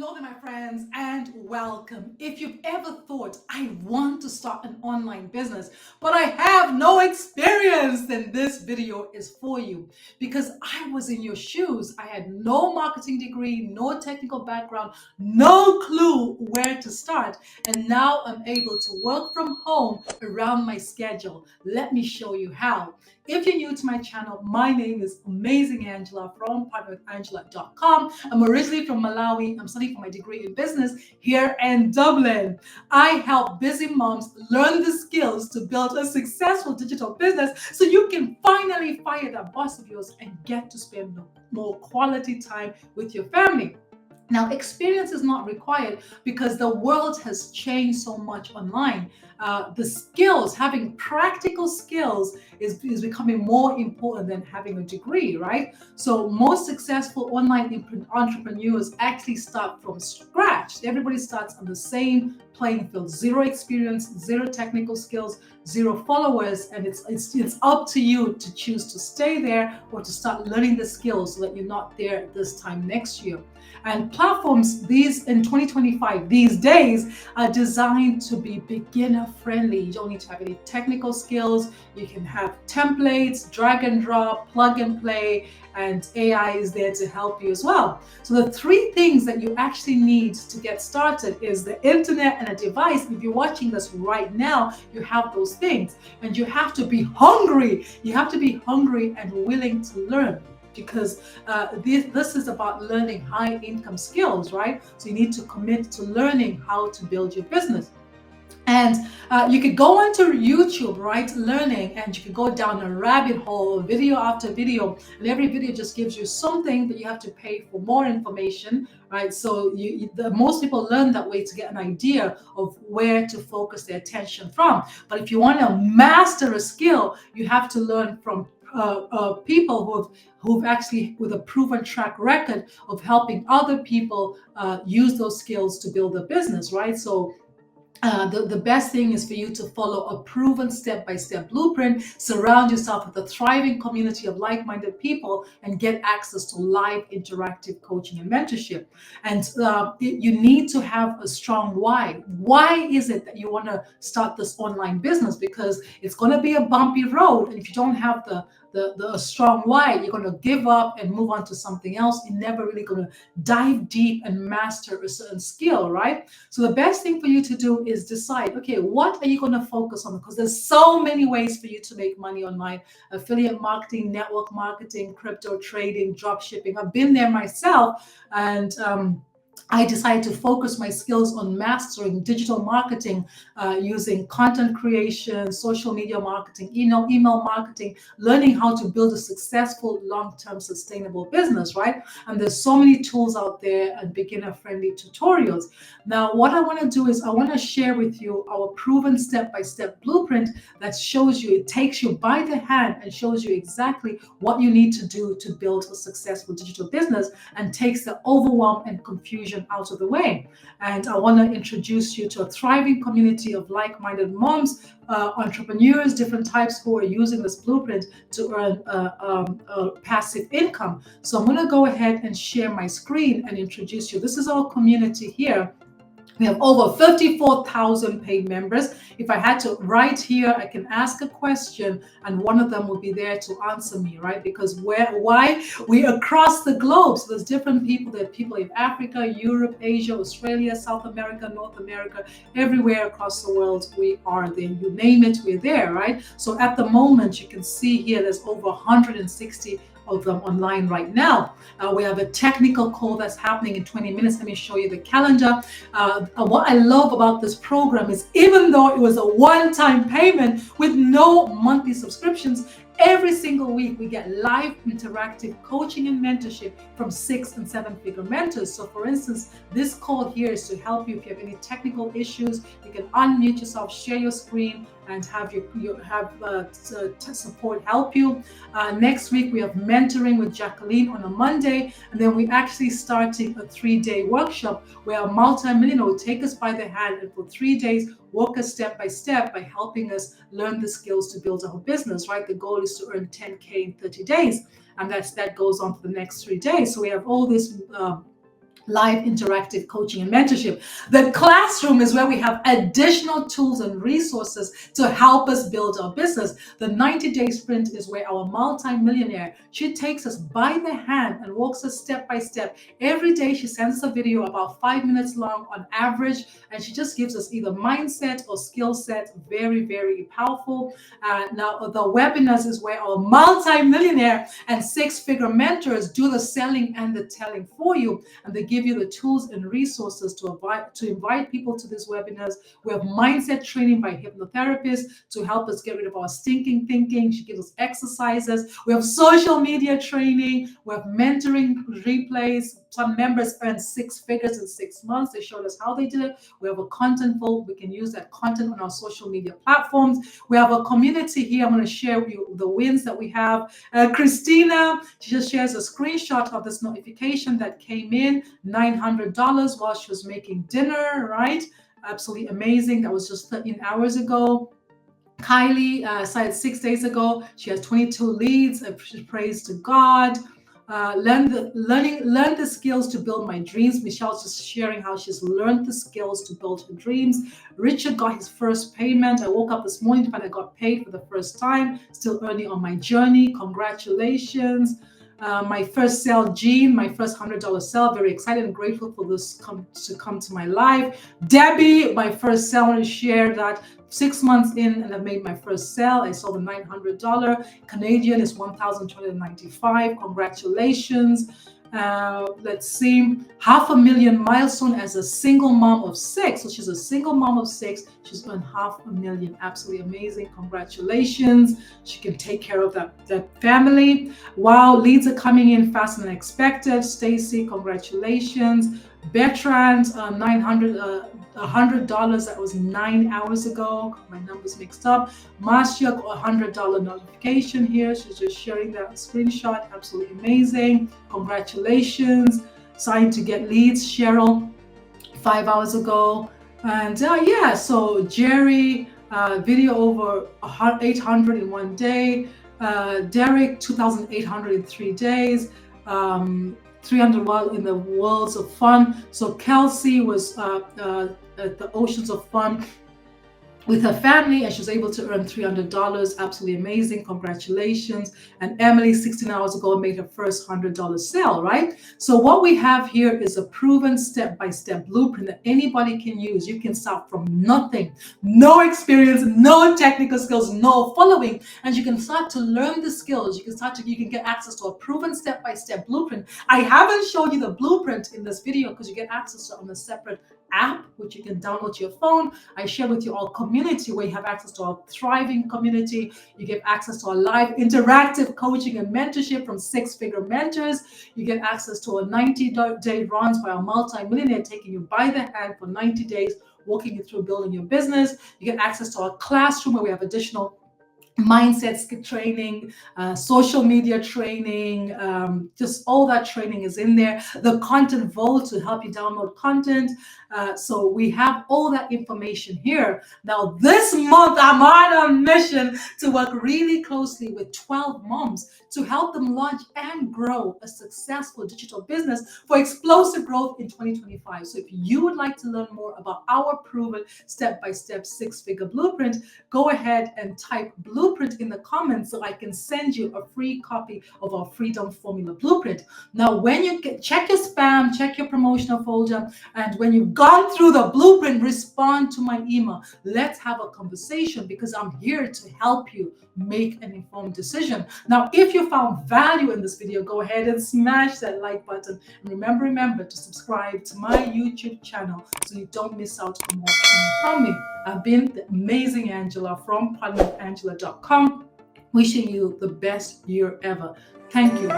Hello there, my friends, and welcome. If you've ever thought, I want to start an online business, but I have no experience, then this video is for you. Because I was in your shoes. I had no marketing degree, no technical background, no clue where to start. And now I'm able to work from home around my schedule. Let me show you how. If you're new to my channel, my name is Amazing Angela from partnerwithangela.com. I'm originally from Malawi. I'm studying for my degree in business here in Dublin. I help busy moms learn the skills to build a successful digital business so you can finally fire that boss of yours and get to spend more quality time with your family. Now, experience is not required because the world has changed so much online. The skills, having practical skills is becoming more important than having a degree, right? So most successful online entrepreneurs actually start from scratch. Everybody starts on the same playing field, zero experience, zero technical skills, zero followers, and it's up to you to choose to stay there or to start learning the skills so that you're not there this time next year. And platforms these in 2025 these days are designed to be beginner friendly. You don't need to have any technical skills. You can have templates, drag and drop, plug and play, and AI is there to help you as well. So the three things that you actually need to get started is the internet and a device. If you're watching this right now, you have those things, and you have to be hungry. You have to be hungry and willing to learn, because this is about learning high income skills, right? So you need to commit to learning how to build your business. And you could go onto YouTube, right, learning, and you could go down a rabbit hole, video after video, and every video just gives you something, but you have to pay for more information, right? So most people learn that way to get an idea of where to focus their attention from. But if you want to master a skill, you have to learn from people who've actually with a proven track record of helping other people use those skills to build a business, right? So the best thing is for you to follow a proven step-by-step blueprint, surround yourself with a thriving community of like-minded people, and get access to live interactive coaching and mentorship. And you need to have a strong why. Why is it that you want to start this online business? Because it's going to be a bumpy road, and if you don't have the strong why, you're going to give up and move on to something else. You're never really going to dive deep and master a certain skill, right? So the best thing for you to do is decide, okay, what are you going to focus on? Because there's so many ways for you to make money online: affiliate marketing, network marketing, crypto trading, drop shipping. I've been there myself, and I decided to focus my skills on mastering digital marketing using content creation, social media marketing, email marketing, learning how to build a successful, long-term, sustainable business, right? And there's so many tools out there and beginner-friendly tutorials. Now, what I want to do is I want to share with you our proven step-by-step blueprint that shows you, it takes you by the hand and shows you exactly what you need to do to build a successful digital business, and takes the overwhelm and confusion out of the way. And I want to introduce you to a thriving community of like-minded moms, entrepreneurs, different types, who are using this blueprint to earn a passive income. So I'm going to go ahead and share my screen and introduce you. This is our community here. We have over 54,000 paid members. If I had to write here, I can ask a question and one of them will be there to answer me, right? Because why? We're across the globe. So there's different people. There are people in Africa, Europe, Asia, Australia, South America, North America, everywhere across the world. We are there. You name it, we're there, right? So at the moment, you can see here, there's over 160 of them online right now. We have a technical call that's happening in 20 minutes. Let me show you the calendar. What I love about this program is, even though it was a one-time payment with no monthly subscriptions, every single week we get live interactive coaching and mentorship from 6- and 7-figure mentors. So for instance, this call here is to help you if you have any technical issues. You can unmute yourself, share your screen, and have support help you. Next week we have mentoring with Jacqueline on a Monday, and then we're actually starting a 3-day workshop where a multi-millionaire will take us by the hand and for 3 days walk us step by step by helping us learn the skills to build our business, right? The goal is to earn 10K in 30 days, and that goes on for the next 3 days. So we have all this live interactive coaching and mentorship. The classroom is where we have additional tools and resources to help us build our business. The 90-day sprint is where our multi-millionaire, she takes us by the hand and walks us step by step. Every day she sends us a video about 5 minutes long on average, and she just gives us either mindset or skill set. Very, very powerful. Now the webinars is where our multi-millionaire and six-figure mentors do the selling and the telling for you, and they give you the tools and resources to invite people to these webinars. We have mindset training by hypnotherapists to help us get rid of our stinking thinking. She gives us exercises. We have social media training. We have mentoring replays. Some members earn 6 figures in 6 months. They showed us how they did it. We have a content vault. We can use that content on our social media platforms. We have a community here. I'm going to share with you the wins that we have. Christina, she just shares a screenshot of this notification that came in, $900 while she was making dinner, right? Absolutely amazing. That was just 13 hours ago. Kylie started 6 days ago. She has 22 leads. Praise to God. Learn the skills to build my dreams. Michelle's just sharing how she's learned the skills to build her dreams. Richard got his first payment. I woke up this morning to find I got paid for the first time. Still earning on my journey. Congratulations. My first sale, Jean, my first $100 sale. Very excited and grateful for this to come to my life. Debbie, my first sale. I want to share that 6 months in and I made my first sale. I sold a $900. Canadian is $1,295. Congratulations. Let's see, 500,000 milestone as a single mom of 6. So she's a single mom of 6. She's earned 500,000. Absolutely amazing. Congratulations. She can take care of that family. Wow, leads are coming in faster than expected. Stacy, congratulations. Bertrand, $100. That was 9 hours ago. My numbers mixed up. Marcia got a $100 notification here. She's just sharing that screenshot. Absolutely amazing. Congratulations. Signed to get leads. Cheryl, 5 hours ago. And yeah, so Jerry, video over 800 in 1 day. Derek, 2,800 in 3 days. 300 while in the worlds of fun. So Kelsey was at the Oceans of Fun with her family, and she was able to earn $300. Absolutely amazing. Congratulations. And Emily, 16 hours ago, made her first $100 sale, right? So what we have here is a proven step-by-step blueprint that anybody can use. You can start from nothing, no experience, no technical skills, no following, and you can start to learn the skills. You can get access to a proven step-by-step blueprint. I haven't shown you the blueprint in this video because you get access to it on a separate app, which you can download to your phone. I share with you our community where you have access to our thriving community. You get access to our live interactive coaching and mentorship from 6-figure mentors. You get access to our 90-day runs by our multi-millionaire, taking you by the hand for 90 days, walking you through building your business. You get access to our classroom where we have additional mindset training, social media training, just all that training is in there. The content vault to help you download content. So we have all that information here. Now this month I'm on a mission to work really closely with 12 moms to help them launch and grow a successful digital business for explosive growth in 2025. So if you would like to learn more about our proven step-by-step 6-figure blueprint, go ahead and type blueprint in the comments so I can send you a free copy of our Freedom Formula Blueprint. Now, when you check your spam, check your promotional folder, and when you've gone through the blueprint, respond to my email. Let's have a conversation because I'm here to help you make an informed decision. Now, if you found value in this video, go ahead and smash that like button. And remember to subscribe to my YouTube channel so you don't miss out on more from me. I've been the amazing Angela from partnerwithangela.com, wishing you the best year ever. Thank you.